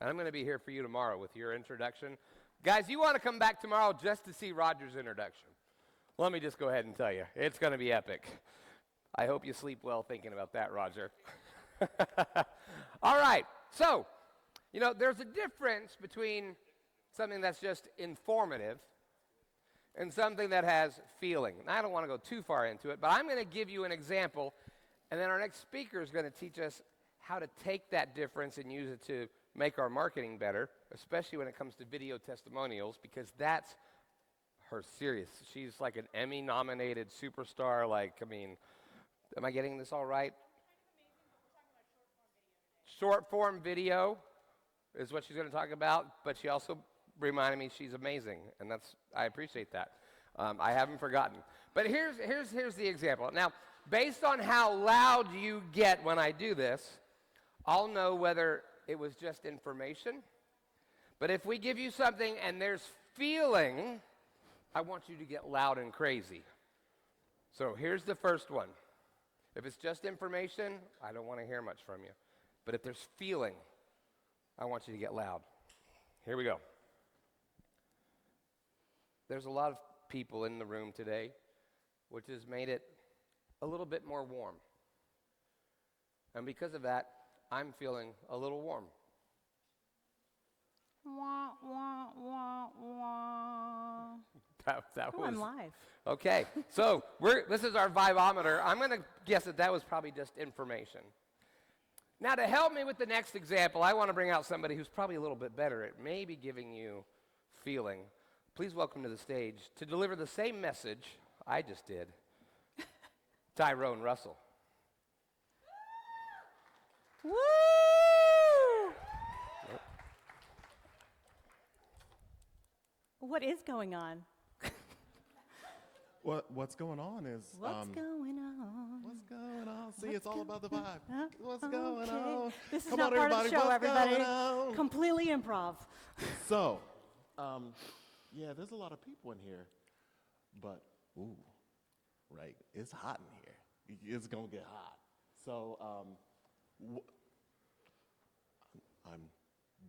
And I'm going to be here for you tomorrow with your introduction. Guys, you want to come back tomorrow just to see Roger's introduction. Let me just go ahead and tell you, it's going to be epic. I hope you sleep well thinking about that, Roger. All right, so, there's a difference between something that's just informative and something that has feeling. And I don't want to go too far into it, but I'm going to give you an example, and then our next speaker is going to teach us how to take that difference and use it to make our marketing better, especially when it comes to video testimonials, because that's her serious. She's like an Emmy-nominated superstar. Am I getting this all right? Short-form video is what she's going to talk about, but she also reminded me she's amazing, and I appreciate that. I haven't forgotten. But here's the example. Now, based on how loud you get when I do this, I'll know whether it was just information. But if we give you something and there's feeling, I want you to get loud and crazy. So here's the first one. If it's just information, I don't want to hear much from you. But if there's feeling, I want you to get loud. Here we go. There's a lot of people in the room today, which has made it a little bit more warm. And because of that, I'm feeling a little warm. Wah, wah, wah, wah. That was I'm live. Okay. So this is our vibometer. I'm going to guess that was probably just information. Now, to help me with the next example, I want to bring out somebody who's probably a little bit better at maybe giving you feeling. Please welcome to the stage to deliver the same message I just did, Tyrone Russell. Woo! What is going on? What's going on is... What's going on? What's going on? See, it's all about the vibe. What's going on? This is Come not on, part of the show, what's everybody. going on? Completely improv. So, yeah, there's a lot of people in here, but, right, it's hot in here. It's going to get hot. So, I'm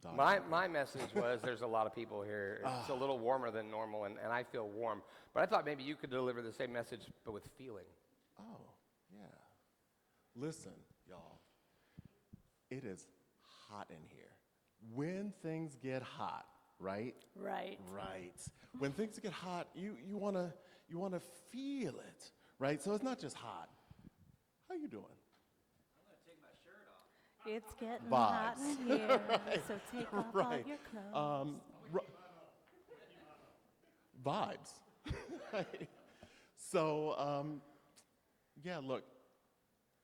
dying. My message was there's a lot of people here. It's a little warmer than normal, and I feel warm. But I thought maybe you could deliver the same message, but with feeling. Oh, yeah. Listen, y'all. It is hot in here. When things get hot, right? Right. Right. When things get hot, you wanna feel it, right? So it's not just hot. How you doing? It's getting Vibes. hot in here, Right. so take off all Right. your clothes. Vibes. Right. So, yeah, look,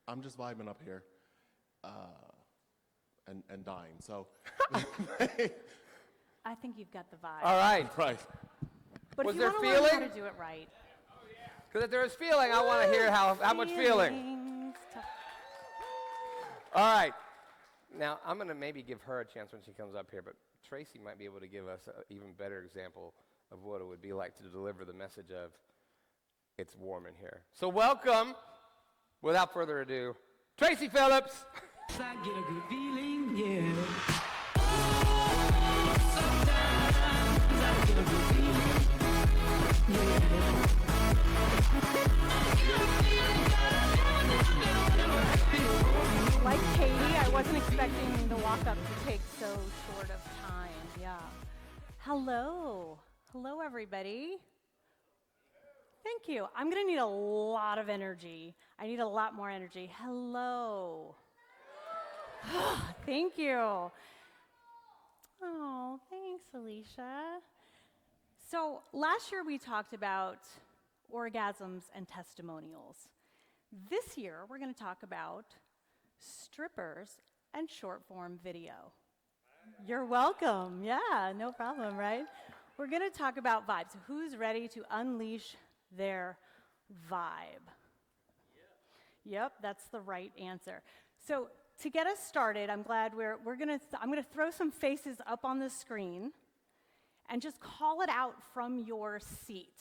I'm just vibing up here and dying. So, I think you've got the vibe. All right. right. But Was if you there want to learn how feeling? to do it right. Because if there is feeling, I want to hear how much feeling. Feelings. All right. Now, I'm going to maybe give her a chance when she comes up here, but Tracy might be able to give us an even better example of what it would be like to deliver the message of it's warm in here. So welcome, without further ado, Tracy Phillips. I get a good feeling, yeah. I get a good feeling, Yeah. Like Katie, I wasn't expecting the walk-up to take so short of time. Yeah. Hello. Hello, everybody. Thank you. I'm going to need a lot of energy. I need a lot more energy. Hello. Thank you. Oh, thanks, Alicia. So last year we talked about orgasms and testimonials. This year we're going to talk about strippers and short-form video. You're welcome. Yeah, no problem, right? We're going to talk about vibes. Who's ready to unleash their vibe? Yep, that's the right answer. So to get us started, I'm glad I'm going to throw some faces up on the screen and just call it out from your seat.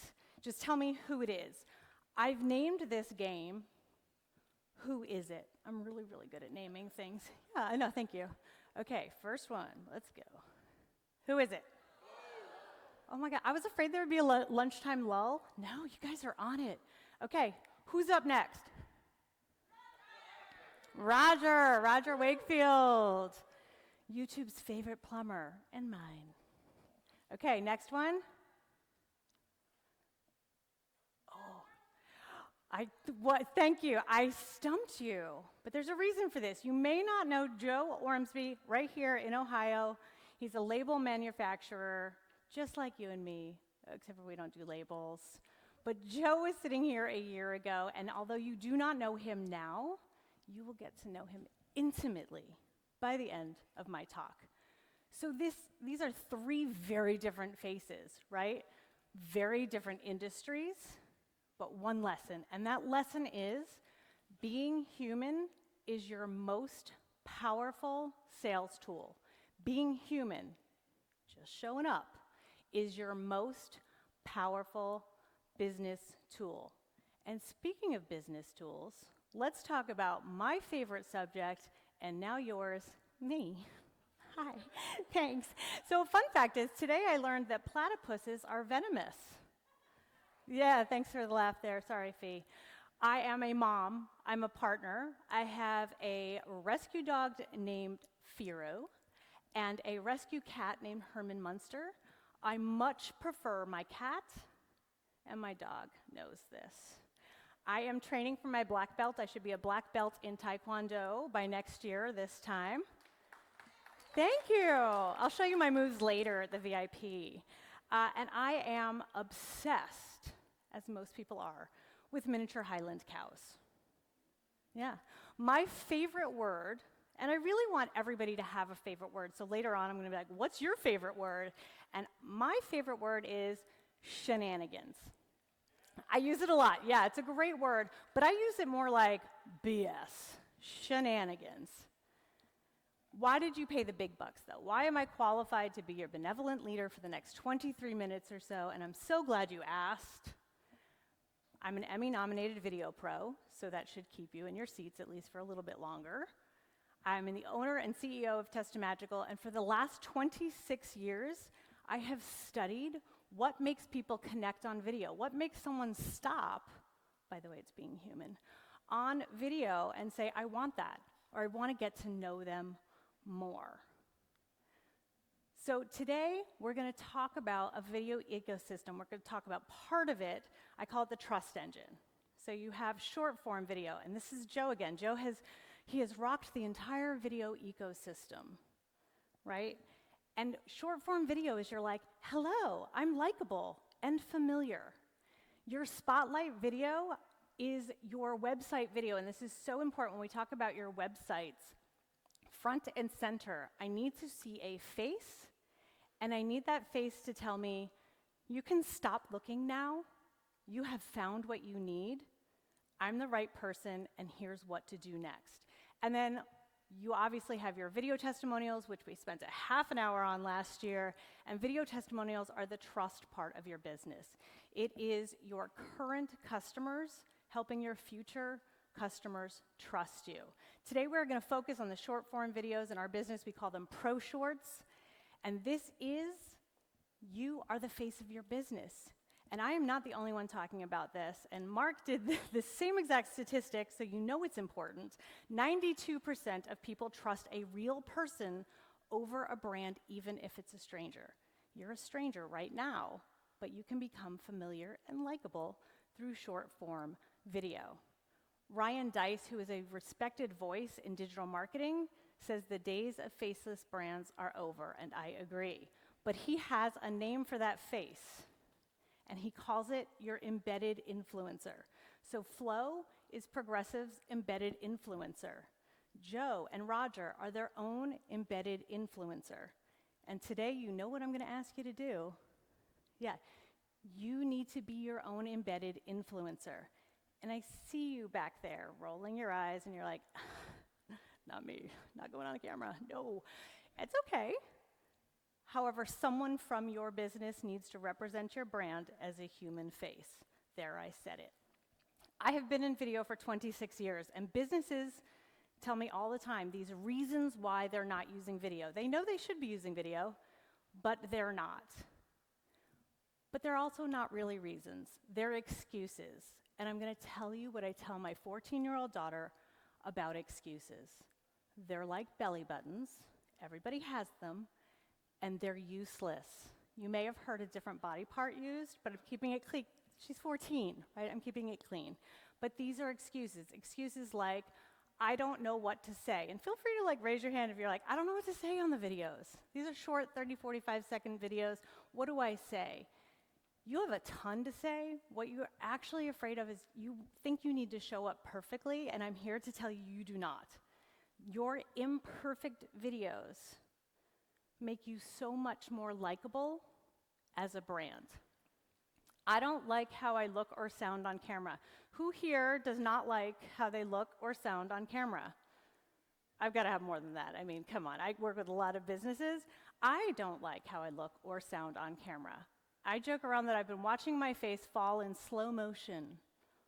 Just tell me who it is. I've named this game, Who Is It? I'm really, really good at naming things. Yeah, I know, thank you. Okay, first one. Let's go. Who is it? Oh my God, I was afraid there would be a lunchtime lull. No, you guys are on it. Okay, who's up next? Roger Wakefield, YouTube's favorite plumber and mine. Okay, next one. Thank you. I stumped you. But there's a reason for this. You may not know Joe Ormsby right here in Ohio. He's a label manufacturer, just like you and me, except for we don't do labels. But Joe was sitting here a year ago, and although you do not know him now, you will get to know him intimately by the end of my talk. So these are three very different faces, right? Very different industries, but one lesson. And that lesson is being human is your most powerful sales tool. Being human, just showing up, is your most powerful business tool. And speaking of business tools, let's talk about my favorite subject, and now yours, me. Hi, thanks. So a fun fact is, today I learned that platypuses are venomous. Yeah, thanks for the laugh there. Sorry, Fee. I am a mom. I'm a partner. I have a rescue dog named Firo and a rescue cat named Herman Munster. I much prefer my cat, and my dog knows this. I am training for my black belt. I should be a black belt in Taekwondo by next year this time. Thank you. I'll show you my moves later at the VIP. And I am obsessed, as most people are, with miniature Highland cows. Yeah. My favorite word, and I really want everybody to have a favorite word, so later on I'm going to be like, what's your favorite word? And my favorite word is shenanigans. I use it a lot. Yeah, it's a great word, but I use it more like BS, shenanigans. Why did you pay the big bucks, though? Why am I qualified to be your benevolent leader for the next 23 minutes or so? And I'm so glad you asked. I'm an Emmy-nominated video pro, so that should keep you in your seats at least for a little bit longer. I'm the owner and CEO of Testamagical, and for the last 26 years, I have studied what makes people connect on video, what makes someone stop, by the way, it's being human, on video and say, I want that, or I want to get to know them more. So today, we're going to talk about a video ecosystem. We're going to talk about part of it. I call it the trust engine. So you have short form video, and this is Joe again. Joe has rocked the entire video ecosystem, right? And short form video is you're like, hello, I'm likable and familiar. Your spotlight video is your website video, and this is so important when we talk about your websites. Front and center, I need to see a face, and I need that face to tell me, you can stop looking now, you have found what you need, I'm the right person, and here's what to do next. And then you obviously have your video testimonials, which we spent a half an hour on last year, and video testimonials are the trust part of your business. It is your current customers helping your future customers trust you. Today we're going to focus on the short form videos in our business. We call them Pro Shorts. And this is, you are the face of your business. And I am not the only one talking about this. And Mark did the same exact statistic, so you know it's important. 92% of people trust a real person over a brand, even if it's a stranger. You're a stranger right now, but you can become familiar and likable through short form video. Ryan Dice, who is a respected voice in digital marketing, says the days of faceless brands are over, and I agree. But he has a name for that face, and he calls it your embedded influencer. So Flo is Progressive's embedded influencer. Joe and Roger are their own embedded influencer. And today, you know what I'm going to ask you to do? Yeah, you need to be your own embedded influencer. And I see you back there rolling your eyes, and you're like, not me, not going on the camera. No, it's okay. However, someone from your business needs to represent your brand as a human face. There, I said it. I have been in video for 26 years, and businesses tell me all the time these reasons why they're not using video. They know they should be using video, but they're not. But they're also not really reasons. They're excuses. And I'm going to tell you what I tell my 14-year-old daughter about excuses. They're like belly buttons. Everybody has them, and they're useless. You may have heard a different body part used, but I'm keeping it clean. She's 14, right? I'm keeping it clean. But these are excuses. Excuses like, I don't know what to say. And feel free to like raise your hand if you're like, I don't know what to say on the videos. These are short 30, 45-second videos. What do I say? You have a ton to say. What you're actually afraid of is you think you need to show up perfectly, and I'm here to tell you you do not. Your imperfect videos make you so much more likable as a brand. I don't like how I look or sound on camera. Who here does not like how they look or sound on camera? I've got to have more than that. I mean, come on. I work with a lot of businesses. I don't like how I look or sound on camera. I joke around that I've been watching my face fall in slow motion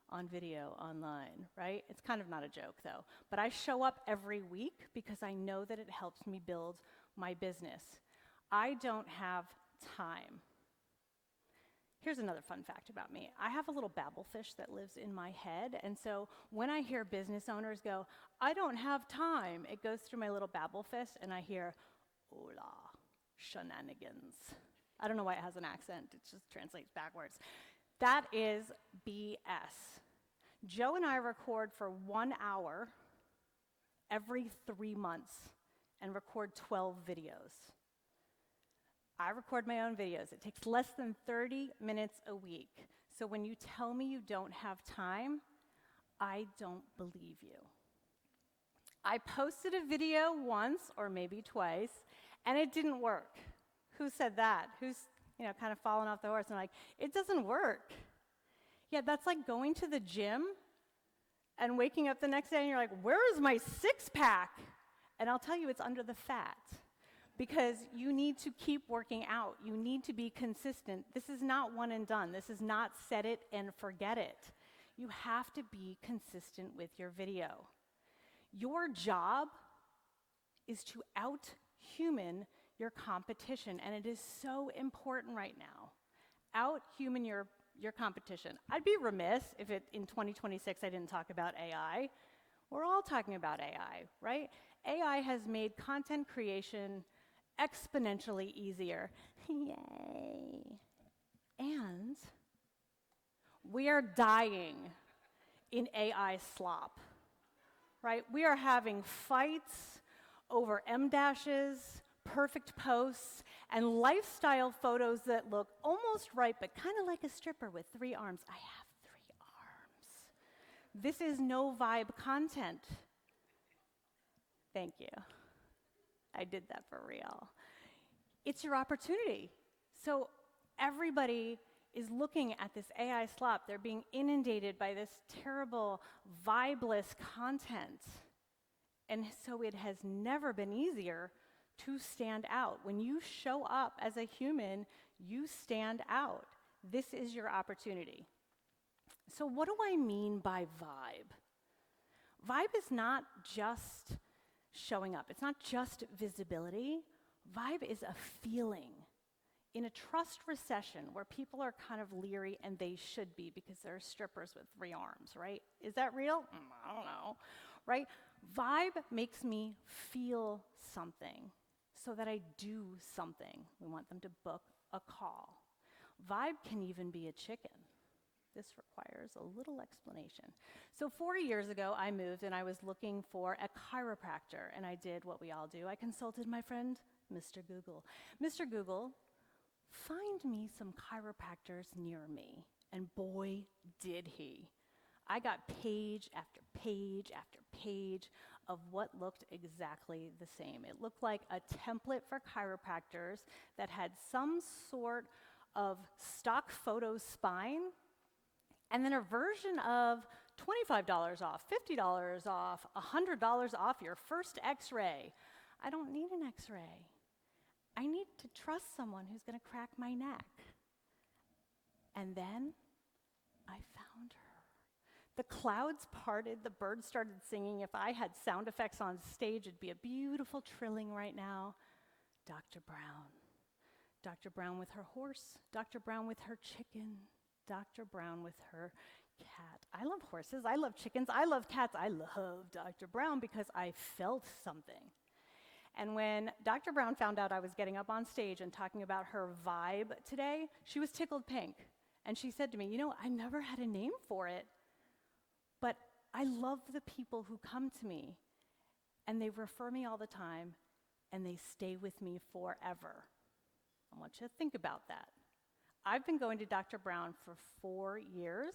on video online, right? It's kind of not a joke, though. But I show up every week because I know that it helps me build my business. I don't have time. Here's another fun fact about me. I have a little babblefish that lives in my head, and so when I hear business owners go, I don't have time, it goes through my little babblefish, and I hear, hola, shenanigans. I don't know why it has an accent, it just translates backwards. That is BS. Joe and I record for 1 hour every 3 months and record 12 videos. I record my own videos. It takes less than 30 minutes a week. So when you tell me you don't have time, I don't believe you. I posted a video once or maybe twice, and it didn't work. Who said that? Who's, kind of fallen off the horse and like, it doesn't work. Yeah, that's like going to the gym and waking up the next day and you're like, where is my six-pack? And I'll tell you, it's under the fat. Because you need to keep working out. You need to be consistent. This is not one and done. This is not set it and forget it. You have to be consistent with your video. Your job is to out-human your competition, and it is so important right now. Out-human your competition. I'd be remiss if in 2026 I didn't talk about AI. We're all talking about AI, right? AI has made content creation exponentially easier. Yay. And we are dying in AI slop, right? We are having fights over M-dashes, perfect posts, and lifestyle photos that look almost right, but kind of like a stripper with 3 arms. I have 3 arms. This is no vibe content. Thank you. I did that for real. It's your opportunity. So everybody is looking at this AI slop. They're being inundated by this terrible, vibeless content. And so it has never been easier to stand out. When you show up as a human, you stand out. This is your opportunity. So what do I mean by vibe? Vibe is not just showing up. It's not just visibility. Vibe is a feeling. In a trust recession where people are kind of leery, and they should be because they're strippers with 3 arms, right? Is that real? I don't know, right? Vibe makes me feel something so that I do something. We want them to book a call. Vibe can even be a chicken. This requires a little explanation. So 4 years ago, I moved and I was looking for a chiropractor, and I did what we all do. I consulted my friend, Mr. Google. Mr. Google, find me some chiropractors near me. And boy, did he. I got page after page after page of what looked exactly the same. It looked like a template for chiropractors that had some sort of stock photo spine, and then a version of $25 off, $50 off, $100 off your first x-ray. I don't need an x-ray. I need to trust someone who's going to crack my neck. And then I found her. The clouds parted, the birds started singing. If I had sound effects on stage, it'd be a beautiful trilling right now. Dr. Brown. Dr. Brown with her horse, Dr. Brown with her chicken, Dr. Brown with her cat. I love horses, I love chickens, I love cats. I love Dr. Brown because I felt something. And when Dr. Brown found out I was getting up on stage and talking about her vibe today, she was tickled pink. And she said to me, you know, I never had a name for it, but I love the people who come to me and they refer me all the time and they stay with me forever. I want you to think about that. I've been going to Dr. Brown for 4 years.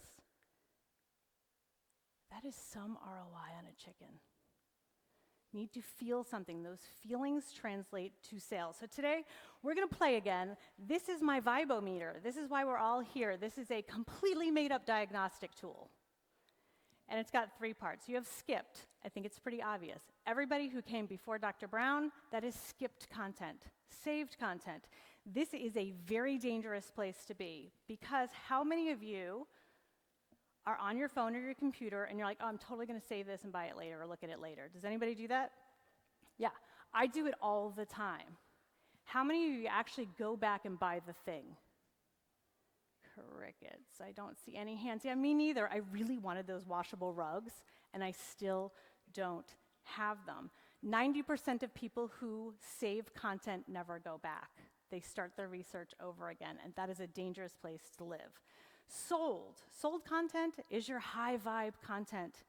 That is some ROI on a chicken. Need to feel something. Those feelings translate to sales. So today, we're going to play again. This is my Vibometer. This is why we're all here. This is a completely made-up diagnostic tool. And it's got 3 parts. You have skipped. I think it's pretty obvious. Everybody who came before Dr. Brown, that is skipped content, saved content. This is a very dangerous place to be because how many of you are on your phone or your computer and you're like, oh, I'm totally going to save this and buy it later or look at it later? Does anybody do that? Yeah, I do it all the time. How many of you actually go back and buy the thing? Crickets. I don't see any hands. Yeah, me neither. I really wanted those washable rugs, and I still don't have them. 90% of people who save content never go back. They start their research over again, and that is a dangerous place to live. Sold content is your high vibe content.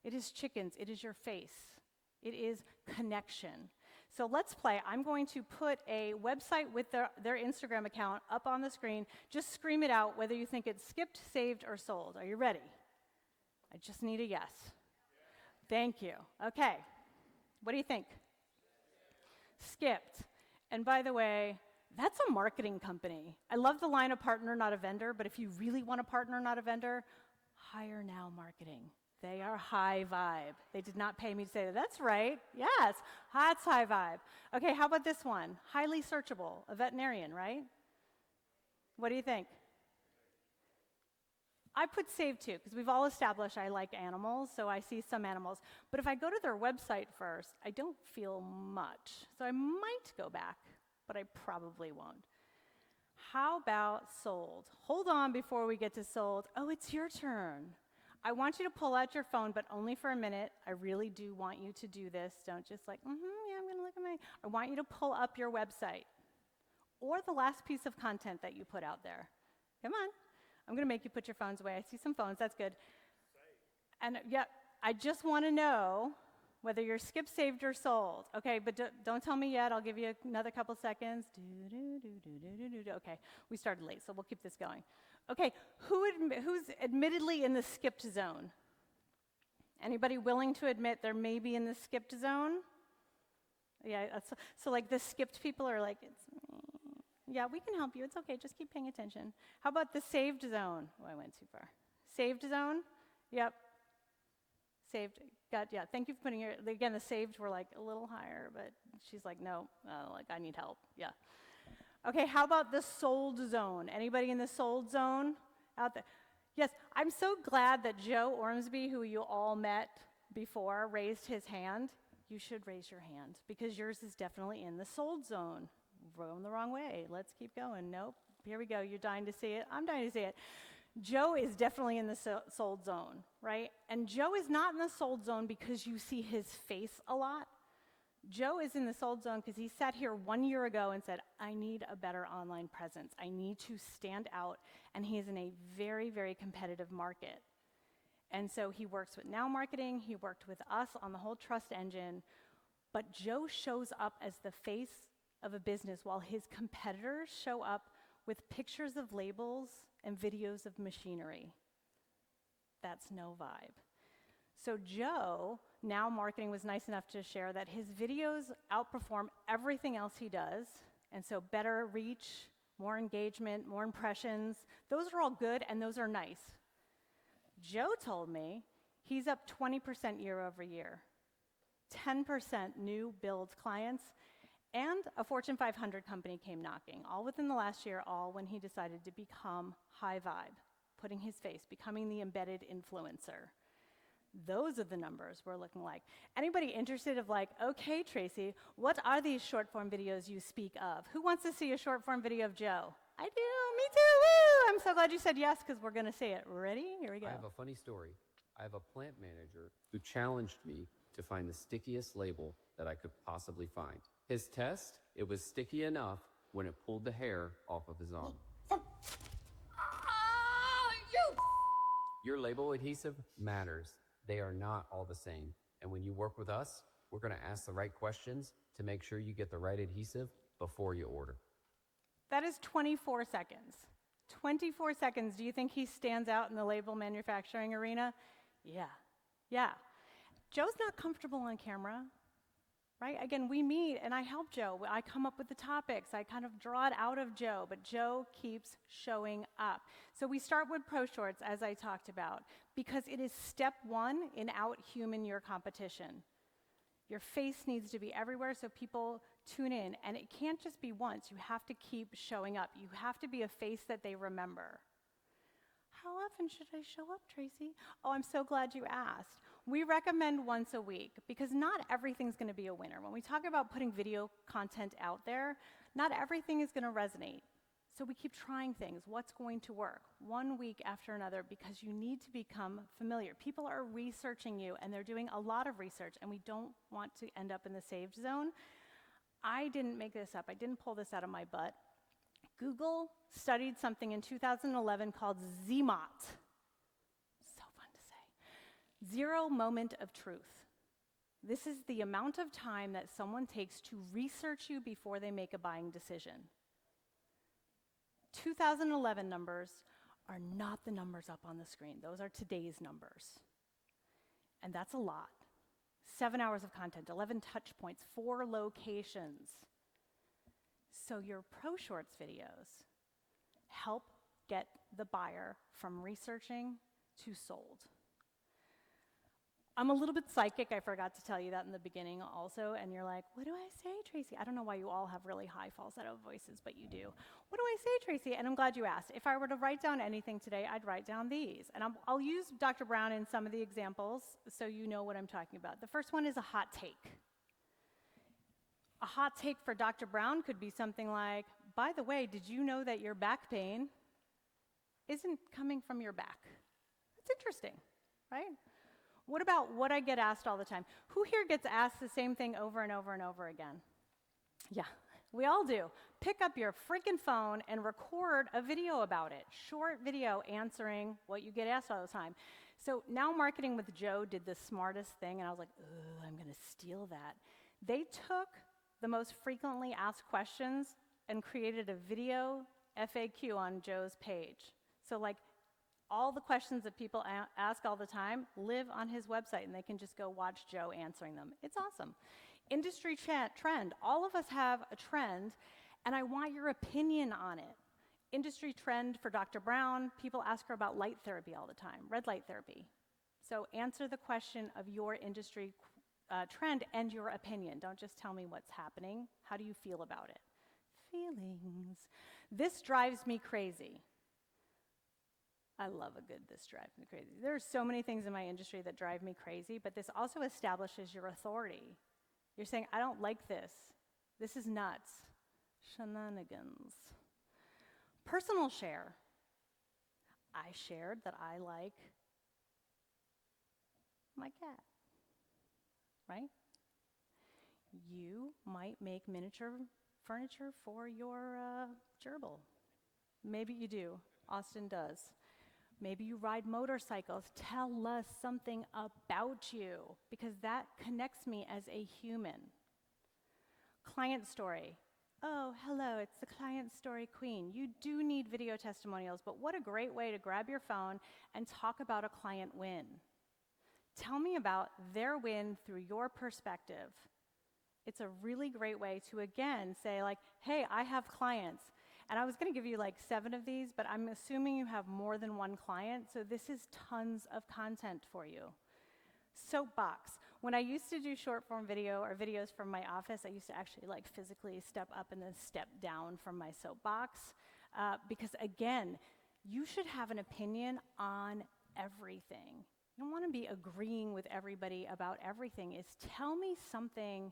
It is chickens. It is your face. It is connection. So let's play. I'm going to put a website with their Instagram account up on the screen. Just scream it out whether you think it's skipped, saved, or sold. Are you ready? I just need a yes. Thank you. Okay. What do you think? Skipped. And by the way, that's a marketing company. I love the line, a partner, not a vendor, but if you really want a partner, not a vendor, hire Now Marketing. They are high vibe. They did not pay me to say that. That's right. Yes, that's high vibe. Okay, how about this one? Highly searchable, a veterinarian, right? What do you think? I put save too, because we've all established I like animals, so I see some animals. But if I go to their website first, I don't feel much. So I might go back, but I probably won't. How about sold? Hold on before we get to sold. Oh, it's your turn. I want you to pull out your phone, but only for a minute. I really do want you to do this. Don't just like, yeah, I'm going to look at my... I want you to pull up your website or the last piece of content that you put out there. Come on. I'm going to make you put your phones away. I see some phones. That's good. And yeah, I just want to know whether you're skip, saved, or sold. Okay, but don't tell me yet. I'll give you another couple seconds. Okay, we started late, so we'll keep this going. Okay, who's admittedly in the skipped zone? Anybody willing to admit they're maybe in the skipped zone? Yeah, so like the skipped people are like, it's me. Yeah, we can help you. It's okay. Just keep paying attention. How about the saved zone? Oh, I went too far. Saved zone? Yep. Saved. Yeah, thank you for putting your, again, the saved were like a little higher, but she's like, no, like I need help. Yeah. Okay, how about the sold zone? Anybody in the sold zone out there? Yes, I'm so glad that Joe Ormsby, who you all met before, raised his hand. You should raise your hand because yours is definitely in the sold zone. Going the wrong way. Let's keep going. Nope. Here we go. You're dying to see it. I'm dying to see it. Joe is definitely in the sold zone, right? And Joe is not in the sold zone because you see his face a lot. Joe is in the sold zone because he sat here 1 year ago and said, I need a better online presence. I need to stand out. And he is in a very, very competitive market. And so he works with Now Marketing. He worked with us on the whole trust engine. But Joe shows up as the face of a business while his competitors show up with pictures of labels and videos of machinery. That's no vibe. So Joe, Now Marketing, was nice enough to share that his videos outperform everything else he does, and so better reach, more engagement, more impressions. Those are all good, and those are nice. Joe told me he's up 20% year over year, 10% new build clients, and a Fortune 500 company came knocking, all within the last year, all when he decided to become high vibe. putting his face, becoming the embedded influencer. Those are the numbers we're looking like. Anybody interested of like, okay, Tracy, what are these short form videos you speak of? Who wants to see a short form video of Joe? I do, me too, woo! I'm so glad you said yes, because we're gonna say it. Ready? Here we go. I have a funny story. I have a plant manager who challenged me to find the stickiest label that I could possibly find. His test, it was sticky enough when it pulled the hair off of his arm. Your label adhesive matters. They are not all the same. And when you work with us, we're gonna ask the right questions to make sure you get the right adhesive before you order. That is 24 seconds. 24 seconds. Do you think he stands out in the label manufacturing arena? Yeah. Joe's not comfortable on camera, right? Again, we meet and I help Joe. I come up with the topics. I kind of draw it out of Joe, but Joe keeps showing up. So we start with Pro Shorts, as I talked about, because it is step one in out-human your competition. Your face needs to be everywhere so people tune in, and it can't just be once. You have to keep showing up. You have to be a face that they remember. How often should I show up, Tracy? Oh, I'm so glad you asked. We recommend once a week because not everything's going to be a winner. When we talk about putting video content out there, not everything is going to resonate. So we keep trying things. What's going to work? 1 week after another because you need to become familiar. People are researching you and they're doing a lot of research and we don't want to end up in the saved zone. I didn't make this up. I didn't pull this out of my butt. Google studied something in 2011 called ZMOT. So fun to say. Zero moment of truth. This is the amount of time that someone takes to research you before they make a buying decision. 2011 numbers are not the numbers up on the screen. Those are today's numbers. And that's a lot. 7 hours of content, 11 touch points, 4 locations. So your Pro Shorts videos help get the buyer from researching to sold. I'm a little bit psychic. I forgot to tell you that in the beginning also. And you're like, what do I say, Tracy? I don't know why you all have really high falsetto voices, but you do. What do I say, Tracy? And I'm glad you asked. If I were to write down anything today, I'd write down these. And I'll use Dr. Brown in some of the examples so you know what I'm talking about. The first one is a hot take. A hot take for Dr. Brown could be something like, by the way, did you know that your back pain isn't coming from your back? That's interesting, right? What about what I get asked all the time? Who here gets asked the same thing over and over and over again? Yeah, we all do. Pick up your freaking phone and record a video about it. Short video answering what you get asked all the time. So now Marketing with Joe did the smartest thing, and I was like, oh, I'm going to steal that. They took the most frequently asked questions and created a video FAQ on Joe's page. So like, all the questions that people ask all the time live on his website, and they can just go watch Joe answering them. It's awesome. Industry trend. All of us have a trend, and I want your opinion on it. Industry trend for Dr. Brown, people ask her about light therapy all the time, red light therapy. So answer the question of your industry trend and your opinion. Don't just tell me what's happening. How do you feel about it? Feelings. This drives me crazy. I love a good this drives me crazy. There are so many things in my industry that drive me crazy, but this also establishes your authority. You're saying, I don't like this. This is nuts. Shenanigans. Personal share. I shared that I like my cat, right? You might make miniature furniture for your gerbil. Maybe you do. Austin does. Maybe you ride motorcycles. Tell us something about you, because that connects me as a human. Client story. Oh, hello, it's the client story queen. You do need video testimonials, but what a great way to grab your phone and talk about a client win. Tell me about their win through your perspective. It's a really great way to, again, say like, hey, I have clients. And I was going to give you like 7 of these, but I'm assuming you have more than one client, so this is tons of content for you. Soapbox. When I used to do short form video or videos from my office, I used to actually like physically step up and then step down from my soapbox, because again, you should have an opinion on everything. You don't want to be agreeing with everybody about everything. It's tell me something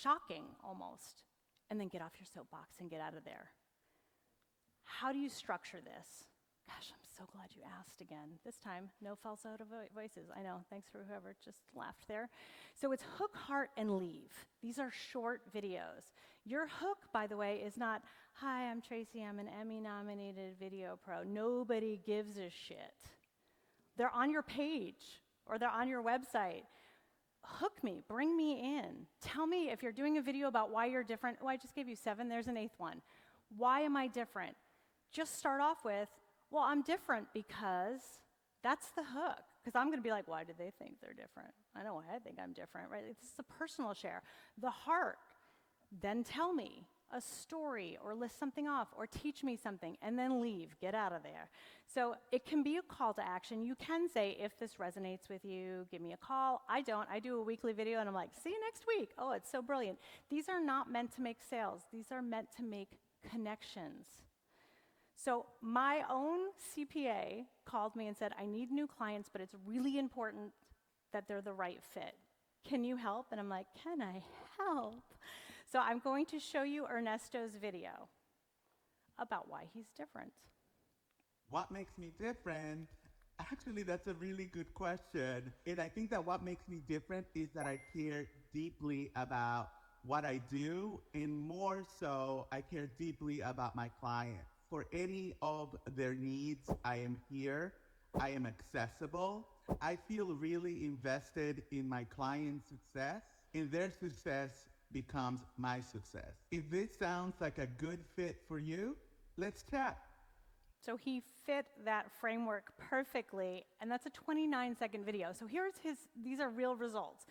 shocking almost, and then get off your soapbox and get out of there. How do you structure this? Gosh, I'm so glad you asked again. This time, no false out of voices. I know, thanks for whoever just laughed there. So it's hook, heart, and leave. These are short videos. Your hook, by the way, is not, hi, I'm Tracy, I'm an Emmy-nominated video pro. Nobody gives a shit. They're on your page, or they're on your website. Hook me, bring me in. Tell me if you're doing a video about why you're different. Oh, I just gave you 7, there's an 8th one. Why am I different? Just start off with, well, I'm different because that's the hook. Because I'm going to be like, why do they think they're different? I know why I think I'm different, right? This is a personal share. The heart, then tell me a story or list something off or teach me something and then leave, get out of there. So it can be a call to action. You can say, if this resonates with you, give me a call. I don't. I do a weekly video and I'm like, see you next week. Oh, it's so brilliant. These are not meant to make sales. These are meant to make connections. So my own CPA called me and said, I need new clients, but it's really important that they're the right fit. Can you help? And I'm like, can I help? So I'm going to show you Ernesto's video about why he's different. What makes me different? Actually, that's a really good question. And I think that what makes me different is that I care deeply about what I do, and more so, I care deeply about my clients. For any of their needs, I am here. I am accessible. I feel really invested in my client's success, and their success becomes my success. If this sounds like a good fit for you, let's chat. So he fit that framework perfectly, and that's a 29-second video. So these are real results.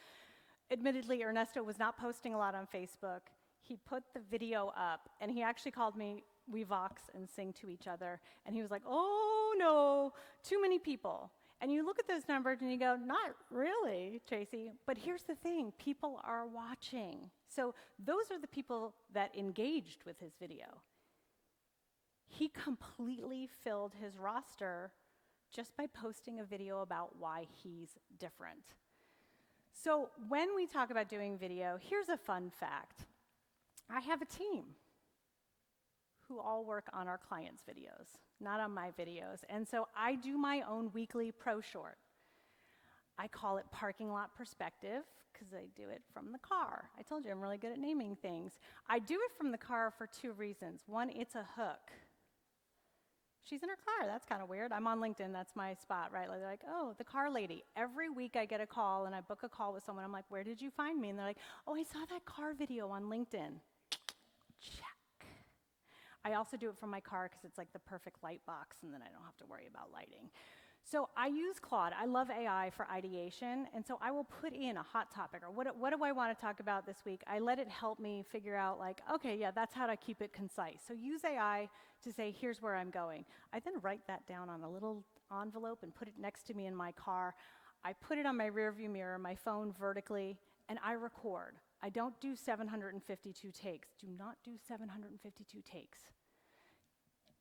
Admittedly, Ernesto was not posting a lot on Facebook. He put the video up, and he actually called me. We vox and sing to each other. And he was like, oh no, too many people. And you look at those numbers and you go, not really, Tracy. But here's the thing, people are watching. So those are the people that engaged with his video. He completely filled his roster just by posting a video about why he's different. So when we talk about doing video, here's a fun fact. I have a team who all work on our clients' videos, not on my videos. And so I do my own weekly pro short. I call it Parking Lot Perspective because I do it from the car. I told you I'm really good at naming things. I do it from the car for 2 reasons. One, it's a hook. She's in her car, that's kind of weird. I'm on LinkedIn, that's my spot, right? They're like, oh, the car lady. Every week I get a call and I book a call with someone. I'm like, where did you find me? And they're like, oh, I saw that car video on LinkedIn. Check. I also do it from my car because it's like the perfect light box and then I don't have to worry about lighting. So I use Claude. I love AI for ideation, and so I will put in a hot topic or what do I want to talk about this week? I let it help me figure out like, okay, yeah, that's how to keep it concise. So use AI to say, here's where I'm going. I then write that down on a little envelope and put it next to me in my car. I put it on my rearview mirror, my phone vertically, and I record. I don't do 752 takes. Do not do 752 takes.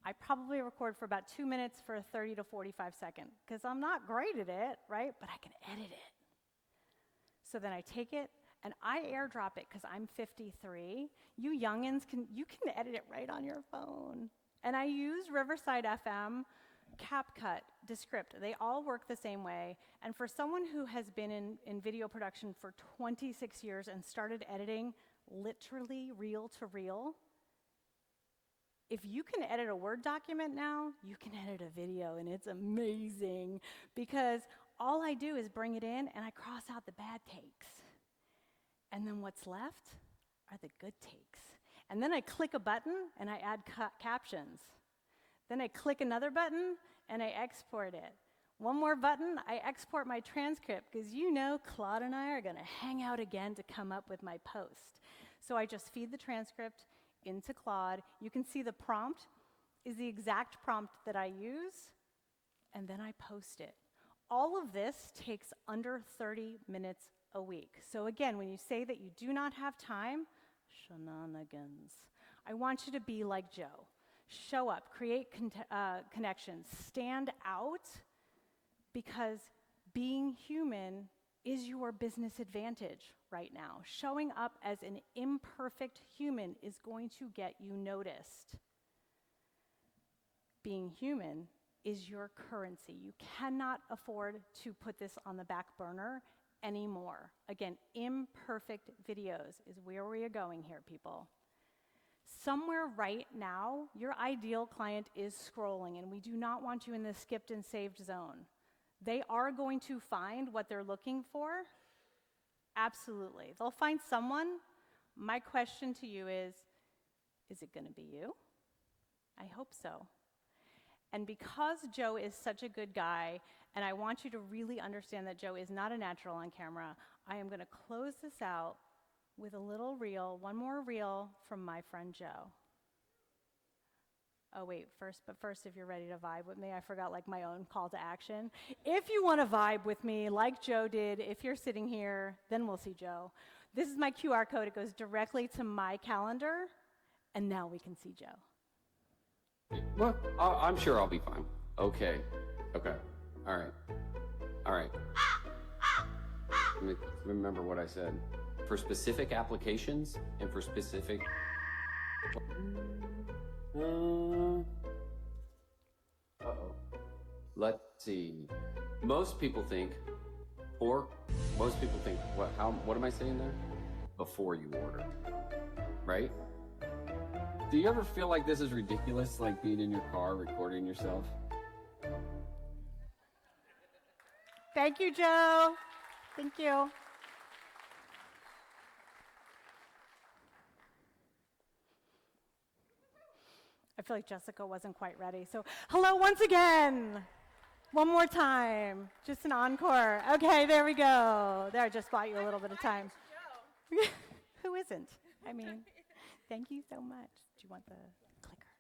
I probably record for about 2 minutes for a 30 to 45 second, because I'm not great at it, right? But I can edit it. So then I take it and I airdrop it because I'm 53. You youngins can edit it right on your phone. And I use Riverside FM, CapCut, Descript. They all work the same way. And for someone who has been in video production for 26 years and started editing literally reel to reel, if you can edit a Word document now, you can edit a video, and it's amazing because all I do is bring it in and I cross out the bad takes. And then what's left are the good takes. And then I click a button and I add captions. Then I click another button and I export it. One more button, I export my transcript because you know Claude and I are going to hang out again to come up with my post. So I just feed the transcript into Claude. You can see the prompt is the exact prompt that I use, and then I post it. All of this takes under 30 minutes a week. So again, when you say that you do not have time, shenanigans. I want you to be like Joe. Show up, create connections, stand out, because being human is your business advantage right now. Showing up as an imperfect human is going to get you noticed. Being human is your currency. You cannot afford to put this on the back burner anymore. Again, imperfect videos is where we are going here, people. Somewhere right now, your ideal client is scrolling, and we do not want you in the skipped and saved zone. They are going to find what they're looking for. Absolutely. They'll find someone. My question to you is it going to be you? I hope so. And because Joe is such a good guy, and I want you to really understand that Joe is not a natural on camera, I am going to close this out with a little reel, one more reel from my friend Joe. Oh wait, first, if you're ready to vibe with me, I forgot like my own call to action. If you want to vibe with me like Joe did, if you're sitting here, then we'll see Joe. This is my QR code. It goes directly to my calendar, and now we can see Joe. Well, I'm sure I'll be fine. Okay. All right. Let me remember what I said. For specific applications and for specific... Uh-oh. Let's see. Most people think, what am I saying there? Before you order, right? Do you ever feel like this is ridiculous, like being in your car recording yourself? Thank you, Joe. Thank you. I feel like Jessica wasn't quite ready. So, hello once again. One more time. Just an encore. Okay, there we go. There, I just bought you a little bit of time. Who isn't? I mean, thank you so much. Do you want the clicker?